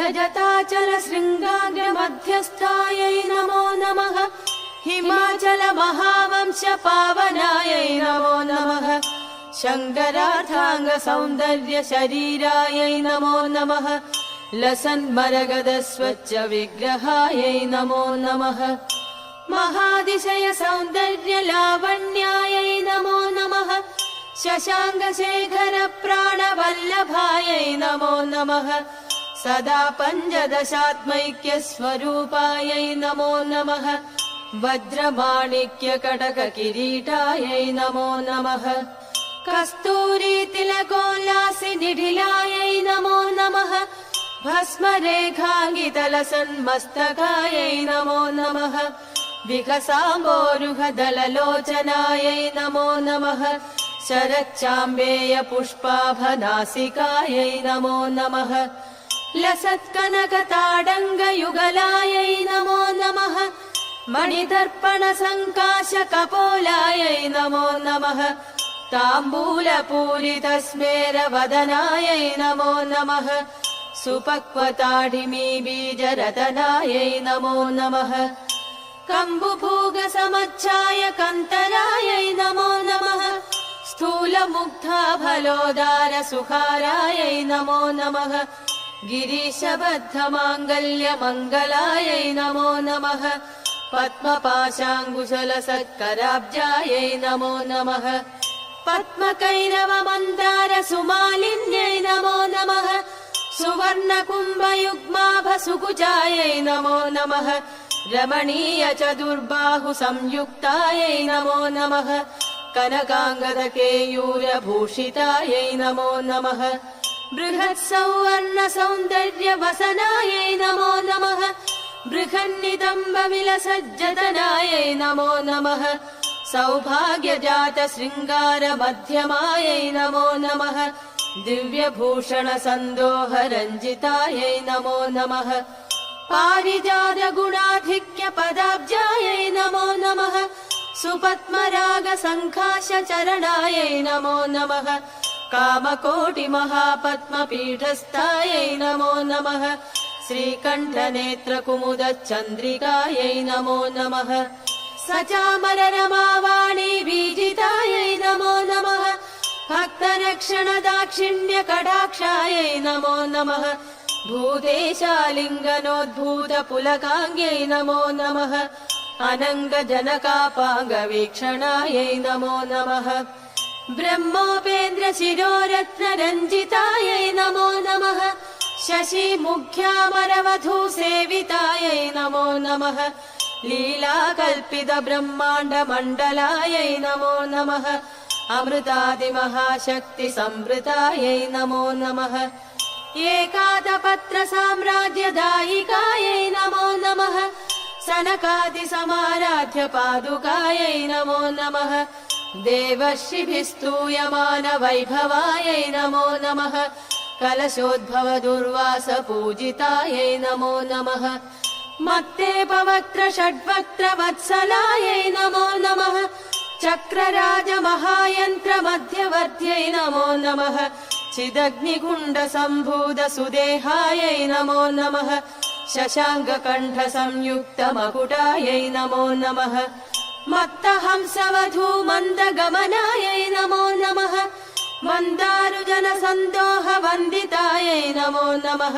रजताचल शृङ्गाग्र मध्यस्थायै नमो नमः हिमाचल महावंश पावनायै नमो नमः शङ्करार्थाङ्ग सौन्दर्य शरीरायै नमो नमः लसन्मरगद स्वच्छ विग्रहायै नमो नमः महादिशय सौन्दर्य लावण्यायै नमो नमः शशाङ्कशेखर प्राणवल्लभायै नमो नमः सदा पञ्चदशात्मैक्य स्वरूपायै नमो नमः वज्रमाणिक्य कटक किरीटायै नमो नमः कस्तूरी तिलकोल्लासि निढिलायै नमो नमः भस्मरेखाङ्गितलसन्मस्तकायै नमो नमः विकसाम्बोरुहदललोचनायै नमो नमः शरच्चाम्बेय पुष्पाभनासिकायै नमो नमः लसत्कनकताडङ्गयुगलायै नमो नमः मणिदर्पण सङ्काश कपोलायै नमो नमः ताम्बूलपूरितस्मेर वदनायै नमो नमः सुपक्वताढिमी बीजरतनायै नमो नमः कम्बुभूगसमच्छाय कन्तरायै नमो नमः स्थूलमुग्धाफलोदार सुखारायै नमो नमः गिरीशबद्धमाङ्गल्य मङ्गलायै नमो नमः पद्मपाशाङ्कुशलसत्कराब्जायै नमो नमः पद्मकैरव मन्दार सुमालिन्यै नमो नमः सुवर्णकुम्भयुग्माभ सुकुचायै नमो नमः रमणीय चतुर्बाहु संयुक्तायै नमो नमः कनकाङ्गद केयूरभूषितायै नमो नमः बृहत् सौवर्ण सौन्दर्य वसनायै नमो नमः बृहन्नितम्ब विलसज्जतनायै नमो नमः सौभाग्यजात शृङ्गार मध्यमायै नमो नमः दिव्यभूषण सन्दोह रञ्जितायै नमो नमः पारिजात गुणाधिक्य पदाब्जायै नमो नमः सुपद्मराग सङ्काश चरणायै नमो नमः कामकोटि महापद्मपीठस्थायै नमो नमः श्रीकण्ठनेत्र कुमुद चन्द्रिकायै नमो नमः सचामर रमावाणी बीजितायै नमो नमः भक्तरक्षण दाक्षिण्य कटाक्षायै नमो नमः भूतेशालिङ्गनोद्भूत पुलकाङ्ग्यै नमो नमः अनङ्ग जनकापाङ्ग वीक्षणायै नमो नमः ब्रह्मोपेन्द्र शिरोरत्न रञ्जितायै नमो नमः शशि मुख्यामरवधू सेवितायै नमो नमः लीलाकल्पित ब्रह्माण्ड मण्डलायै नमो नमः अमृतादि महाशक्ति संवृतायै नमो नमः एकादपत्र साम्राज्य दायिकायै नमो नमः सनकादि समाराध्य पादुकायै नमो नमः देवर्षिभिस्तूयमान वैभवायै नमो नमः कलशोद्भव दुर्वास पूजितायै नमो नमः मत्ते पवक्त्र षड्वक्त्र वत्सलायै नमो नमः चक्रराज महायन्त्र मध्यवर्त्यै नमो नमः चिदग्निकुण्ड सम्भूत सुदेहायै नमो नमः शशाङ्ककण्ठ संयुक्त मकुटायै नमो नमः मत्तहंसवधू मन्दगमनायै नमो नमः मन्दारुजन सन्दोह वन्दितायै नमो नमः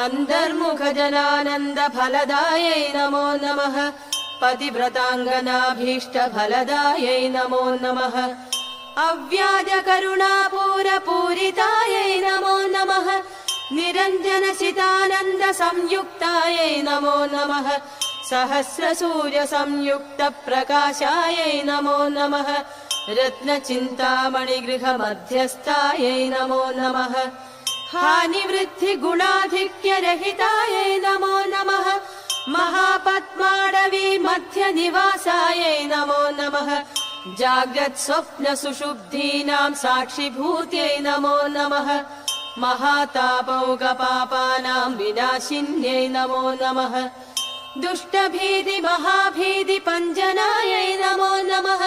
अन्तर्मुख जनानन्द फलदायै नमो नमः पतिव्रताङ्गनाभीष्ट फलदायै नमो नमः अव्याज करुणापूर पूरितायै नमो नमः निरञ्जन चिदानन्द संयुक्तायै नमो नमः सहस्र सूर्य संयुक्त प्रकाशायै नमो नमः रत्नचिन्तामणि गृह मध्यस्थायै नमो नमः हानिवृद्धि गुणाधिक्य रहितायै नमो नमः महापद्माडवी मध्य निवासायै नमो नमः जाग्रत् स्वप्न सुषुप्तीनां साक्षिभूत्यै नमो नमः महातापौकपापानां विनाशिन्यै नमो नमः दुष्टभीति महाभीति पञ्जनायै नमो नमः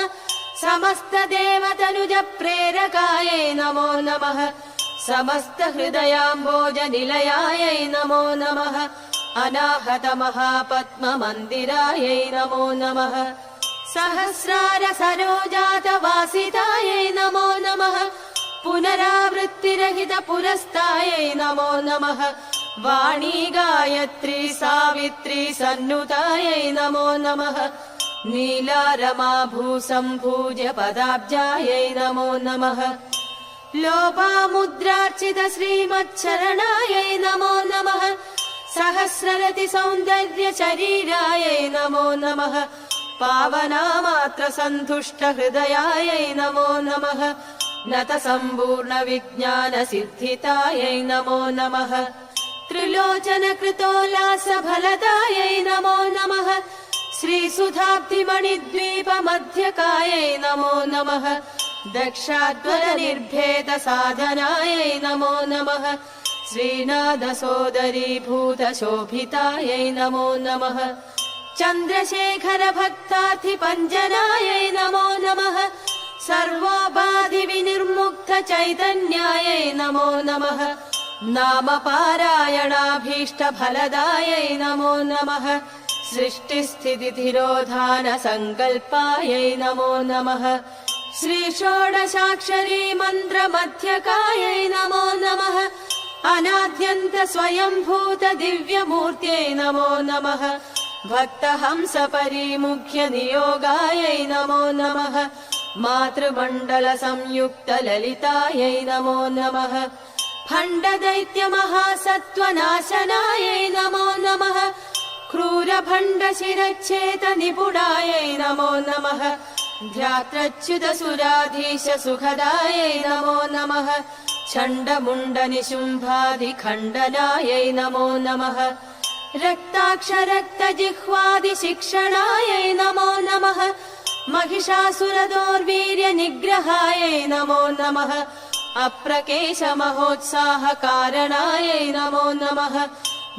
समस्त देवतनुज प्रेरकायै नमो नमः समस्तहृदयाम्बोजनिलयायै नमो नमः अनाहत महापद्ममन्दिरायै नमो नमः सहस्रार सरोजातवासितायै नमो नमः पुनरावृत्तिरहित पुरस्तायै नमो नमः वाणी गायत्री सावित्री सन्नुतायै नमो नमः नीलारमा भूसम्भूज्य पदाब्जायै नमो नमः लोपामुद्रार्चित श्रीमच्छरणायै नमो नमः सहस्ररति सौन्दर्य शरीरायै नमो नमः पावनामात्र सन्तुष्ट हृदयायै नमो नमः नत सम्पूर्ण विज्ञान सिद्धितायै नमो नमः त्रिलोचन कृतोल्लास फलदायै नमो नमः श्रीसुधाब्धिमणिद्वीप मध्यकायै नमो नमः दक्षाध्वर निर्भेद साधनायै नमो नमः श्रीनाथ सोदरीभूत शोभितायै नमो नमः चन्द्रशेखर भक्तार्थि पञ्जनायै नमो नमः सर्वोपाधि विनिर्मुक्त चैतन्यायै नमो नमः नाम पारायणाभीष्ट फलदायै नमो नमः सृष्टिस्थितितिरोधान संकल्पायै नमो नमः श्री षोडशाक्षरी मन्त्र मध्यकायै नमो नमः अनाद्यन्त स्वयंभूत दिव्यमूर्त्यै नमो नमः भक्तहंस परिमुख्य नियोगायै नमो नमः मातृमण्डल संयुक्त ललितायै नमो नमः भण्ड दैत्य महासत्त्वनाशनायै नमो नमः क्रूर भण्ड शिरच्छेद निपुणायै नमो नमः ध्यात्रच्युत सुराधीश सुखदायै नमो नमः चण्डमुण्ड निशुम्भादि खण्डनायै नमो नमः रक्ताक्ष रक्त जिह्वादि शिक्षणायै नमो नमः महिषासुर दोर्वीर्य निग्रहायै नमो नमः अप्रकेश महोत्साह कारणायै नमो नमः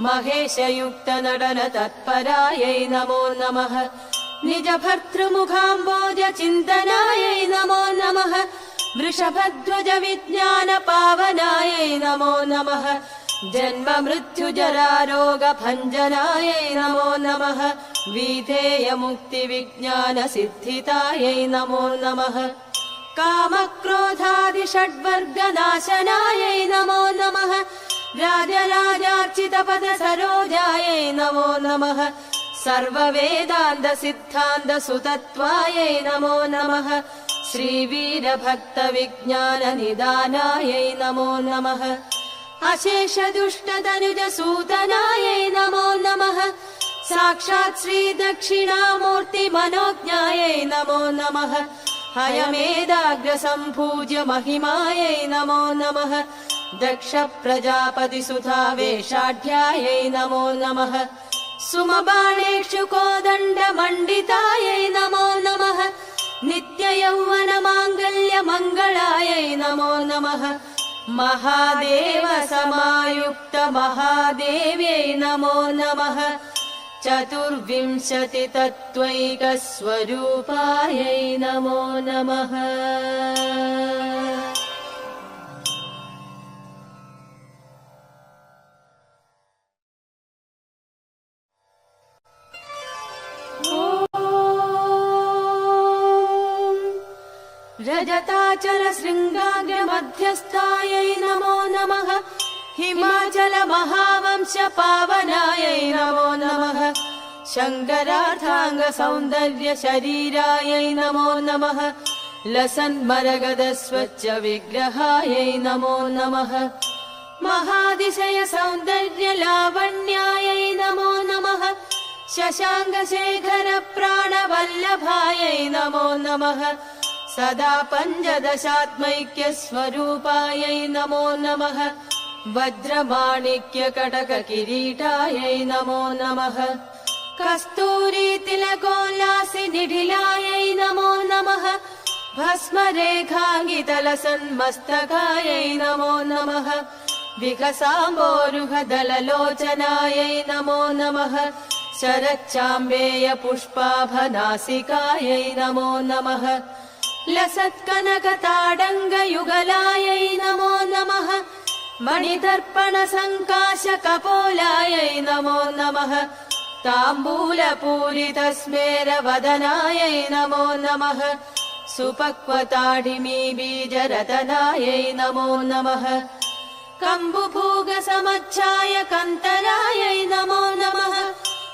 महेश युक्त नडन तत्परायै नमो नमः निज भर्तृमुखाम्बोज चिन्तनायै नमो नमः वृषभध्वज विज्ञान पावनायै नमो नमः जन्म मृत्यु जरा रोग भञ्जनायै नमो नमः विधेय मुक्ति विज्ञान सिद्धितायै नमो नमः काम क्रोधादि षड्वर्ग नाशनायै नमो नमः राजराजार्चित पद सरोजायै नमो नमः सर्व वेदान्त सिद्धान्त सुतत्वायै नमो नमः श्रीवीर भक्त विज्ञान निदानायै नमो नमः अशेष दुष्ट तनुज सूतनायै नमो नमः साक्षात् श्री दक्षिणामूर्ति मनोज्ञायै नमो नमः हयमेदाग्र सम्पूज्य महिमायै नमो नमः दक्ष प्रजापति सुधा वेषाढ्यायै नमो नमः सुमबाणेषु कोदण्ड मण्डितायै नमो नमः नित्य यौवन माङ्गल्य मङ्गलायै नमो नमः महादेव समायुक्त महादेव्यै नमो नमः चतुर्विंशति तत्त्वैक स्वरूपायै नमो नमः रजताचल शृङ्गाग्र मध्यस्थायै नमो नमः हिमाचल महावंश पावनायै नमो नमः शङ्करार्थाङ्ग सौन्दर्य शरीरायै नमो नमः लसन्मरगद स्वच्छ विग्रहायै नमो नमः महादिशय सौन्दर्य लावण्यायै नमो नमः शशाङ्क शेखर प्राणवल्लभायै नमो नमः सदा पञ्चदशात्मैक्य स्वरूपायै नमो नमः वज्रमाणिक्य कटक किरीटायै नमो नमः कस्तूरी तिलकोल्लासि निढिलायै नमो नमः भस्म रेखाङ्गितलसन्मस्तकायै नमो नमः विकसाम्बोरुह दललोचनायै नमो नमः शरच्चाम्बेय पुष्पाभनासिकायै नमो नमः लसत्कनक ताडङ्ग युगलायै नमो नमः मणिदर्पणसङ्काशकपोलायै नमो नमः ताम्बूलपूरितस्मेरवदनायै नमो नमः सुपक्वताडिमी बीजरतनायै नमो नमः कम्बुभूगसमच्छाय कन्तरायै नमो नमः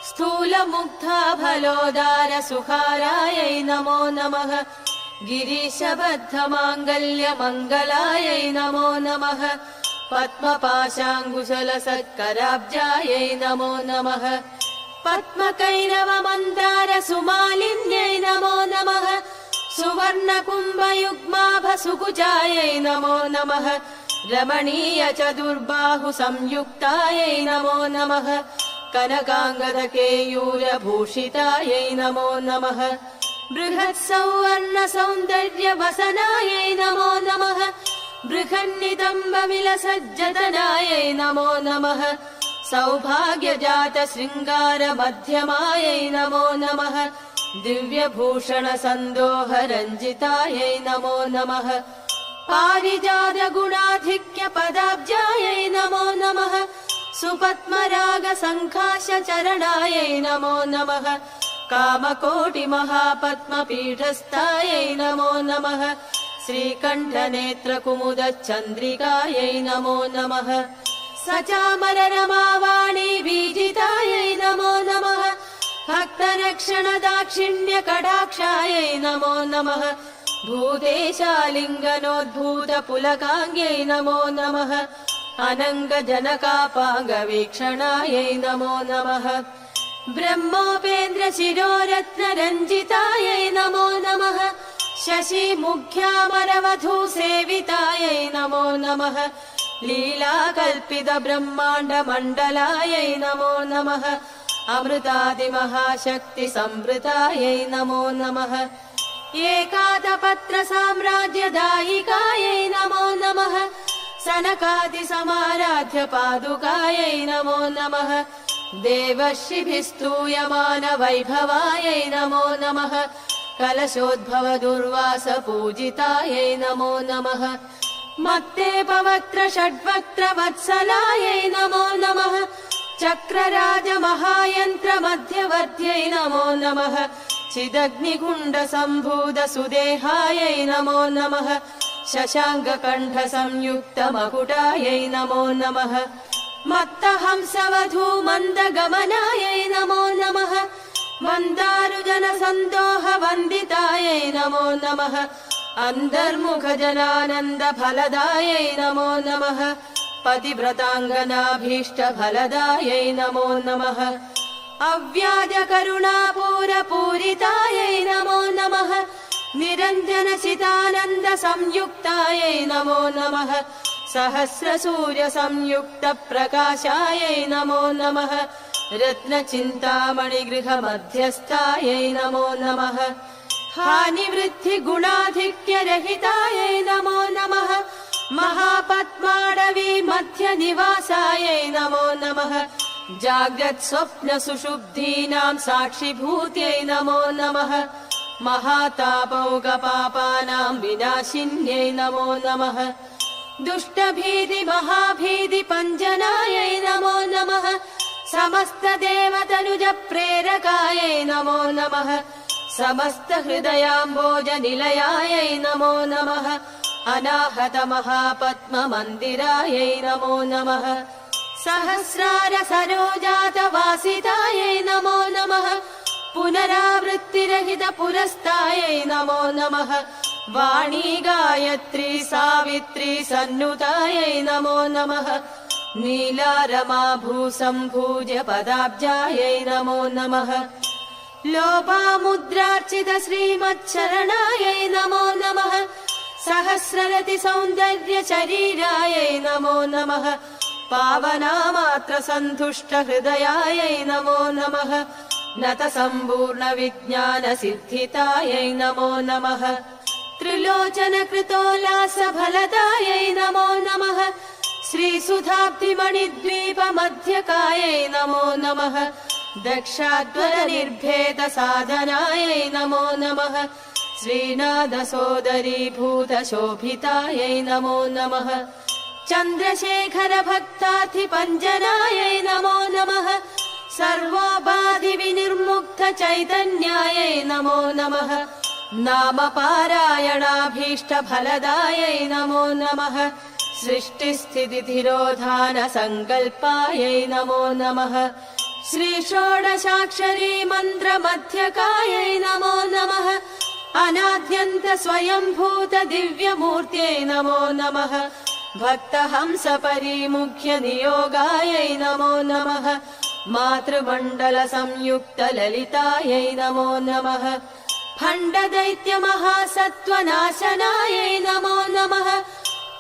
स्थूलमुग्धाफलोदारसुखारायै नमो नमः गिरीशबद्धमाङ्गल्यमङ्गलायै नमो नमः पद्मपाशाङ्कुशलसत्कराब्जायै नमो नमः पद्मकैरवमन्दारसुमालिन्यै नमो नमः सुवर्णकुम्भयुग्माभसुकुचायै नमो नमः रमणीयचतुर्बाहुसंयुक्तायै नमो नमः कनकाङ्गदकेयूरभूषितायै नमो नमः बृहत्सौवर्णसौन्दर्यवसनायै नमो नमः बृहन्नितम्बविलसज्जतनायै नमो नमः सौभाग्यजातशृङ्गारमध्यमायै नमो नमः दिव्यभूषणसन्दोहरञ्जितायै नमो नमः पारिजातगुणाधिक्यपदाब्जायै नमो नमः सुपद्मरागसङ्काशचरणायै नमो नमः कामकोटिमहापद्मपीठस्थायै नमो नमः श्रीकण्ठनेत्रकुमुदचन्द्रिकायै नमो नमः सचामररमावाणी बीजितायै नमो नमः भक्तरक्षणदाक्षिण्यकटाक्षायै नमो नमः भूतेशालिङ्गनोद्भूतपुलकाङ्ग्यै नमो नमः अनङ्गजनकापाङ्गवीक्षणायै नमो नमः ब्रह्मोपेन्द्रशिरोरत्नरञ्जितायै नमो नमः शशिमुख्यामरवधूसेवितायै नमो नमः लीलाकल्पितब्रह्माण्डमण्डलायै नमो नमः अमृतादिमहाशक्तिसंवृतायै नमो नमः एकादपत्रसाम्राज्यदायिकायै नमो नमः सनकादिसमाराध्यपादुकायै नमो नमः देवर्षिभिस्तूयमानवैभवायै नमो नमः कलशोद्भवदुर्वासपूजितायै नमो नमः मत्तेपवक्त्रषड्वक्त्रवत्सलायै नमो नमः चक्रराजमहायन्त्रमध्यवर्त्यै नमो नमः चिदग्निकुण्डसम्भूतसुदेहायै नमो नमः शशाङ्ककण्ठसंयुक्तमकुटायै नमो नमः मत्तहंसवधूमन्दगमनायै नमो नमः मन्दारुजनसन्दोहवन्दितायै नमो नमः अन्तर्मुखजनानन्दफलदायै नमो नमः पतिव्रताङ्गनाभीष्टफलदायै नमो नमः अव्याजकरुणापूरपूरितायै नमो नमः निरञ्जनचितानन्दसंयुक्तायै नमो नमः सहस्रसूर्यसंयुक्तप्रकाशायै नमो नमः रत्नचिन्तामणिगृहमध्यस्थायै नमो नमः हानिवृद्धिगुणाधिक्यरहितायै नमो नमः महापद्माडवीमध्यनिवासायै नमो नमः जाग्रत्स्वप्नसुषुप्तीनां साक्षिभूत्यै नमो नमः महातापौगपापानां विनाशिन्यै नमो नमः दुष्टभीतिमहाभीतिपञ्जनायै नमो नमः समस्तदेवतनुजप्रेरकायै नमो नमः समस्तहृदयाम्बोजनिलयायै नमो नमः अनाहतमहापद्ममन्दिरायै नमो नमः सहस्रारसरोजातवासितायै नमो नमः पुनरावृत्तिरहितपुरस्तायै नमो नमः वाणी गायत्री सावित्री सन्नुतायै नमो नमः नीलारमाभूसम्भूजपदाब्जायै नमो नमः लोपामुद्रार्चितश्रीमच्छरणायै नमो नमः सहस्ररतिसौन्दर्यशरीरायै नमो नमः पावनामात्रसन्तुष्टहृदयायै नमो नमः नतसम्पूर्णविज्ञानसिद्धितायै नमो नमः त्रिलोचनकृतोल्लासफलदायै नमो नमः श्रीसुधाब्धिमणिद्वीपमध्यकायै नमो नमः दक्षाध्वरनिर्भेदसाधनायै नमो नमः श्रीनाथसोदरीभूतशोभितायै नमो नमः चन्द्रशेखर भक्ताधिपञ्जनायै नमो नमः सर्वोपाधि विनिर्मुक्त चैतन्यायै नमो नमः नाम पारायणाभीष्ट फलदायै नमो नमः सृष्टिस्थितितिरोधान संकल्पायै नमो नमः श्री षोडशाक्षरी मन्त्र मध्यकायै नमो नमः अनाद्यन्त स्वयंभूत दिव्यमूर्त्यै नमो नमः भक्तहंस परिमुख्य नियोगायै नमो नमः मातृमण्डल संयुक्त ललितायै नमो नमः भण्ड दैत्य महासत्त्वनाशनायै नमो नमः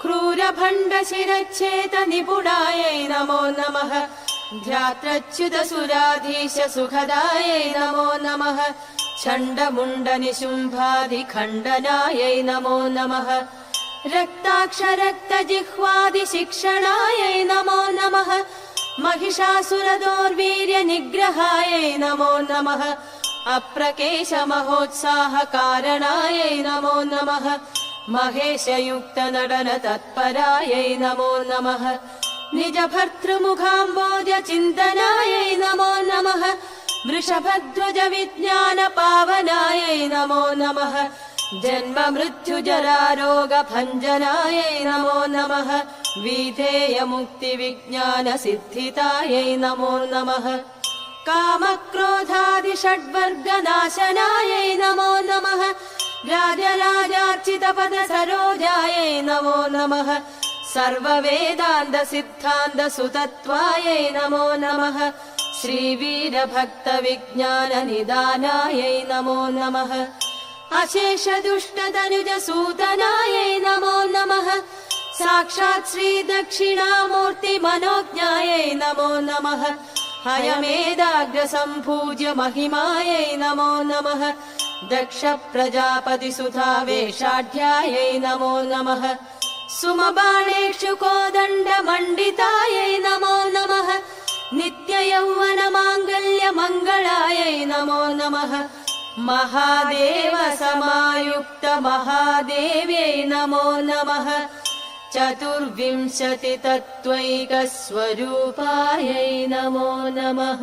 क्रूर भण्ड शिरच्छेद निपुणायै नमो नमः ध्यात्रच्युत सुराधीश सुखदायै नमो नमः चण्ड मुण्ड निशुम्भादि खण्डनायै नमो नमः रक्ताक्ष रक्त जिह्वादि शिक्षणायै नमो नमः महिषासुर दोर्वीर्य निग्रहायै नमो नमः अप्रकेश महोत्साह कारणायै नमो नमः महेश युक्त नडन तत्परायै नमो नमः निज भर्तृमुखाम्बोज चिन्तनायै नमो नमः वृषभध्वज विज्ञान पावनायै नमो नमः जन्म मृत्यु जरा रोग भञ्जनायै नमो नमः विधेय मुक्ति विज्ञान सिद्धितायै नमो नमः काम क्रोधादि षड्वर्ग नाशनायै नमो नमः राजराजार्चित पद सरोजायै नमो नमः सर्व वेदान्त सिद्धान्त सुतत्वायै नमो नमः श्री वीर भक्त विज्ञान निदानायै नमो नमः अशेष दुष्ट तनुज सूतनायै नमो नमः साक्षात् श्री दक्षिणामूर्ति मनोज्ञायै नमो नमः हयमेदाग्र सम्पूज्य महिमायै नमो नमः दक्ष प्रजापति सुधा वेषाढ्यायै नमो नमः सुमबाणेषु कोदण्ड मण्डितायै नमो नमः नित्य यौवन माङ्गल्य मङ्गलायै नमो नमः महादेव समायुक्त महादेव्यै नमो नमः चतुर्विंशति तत्त्वैक स्वरूपायै नमो नमः।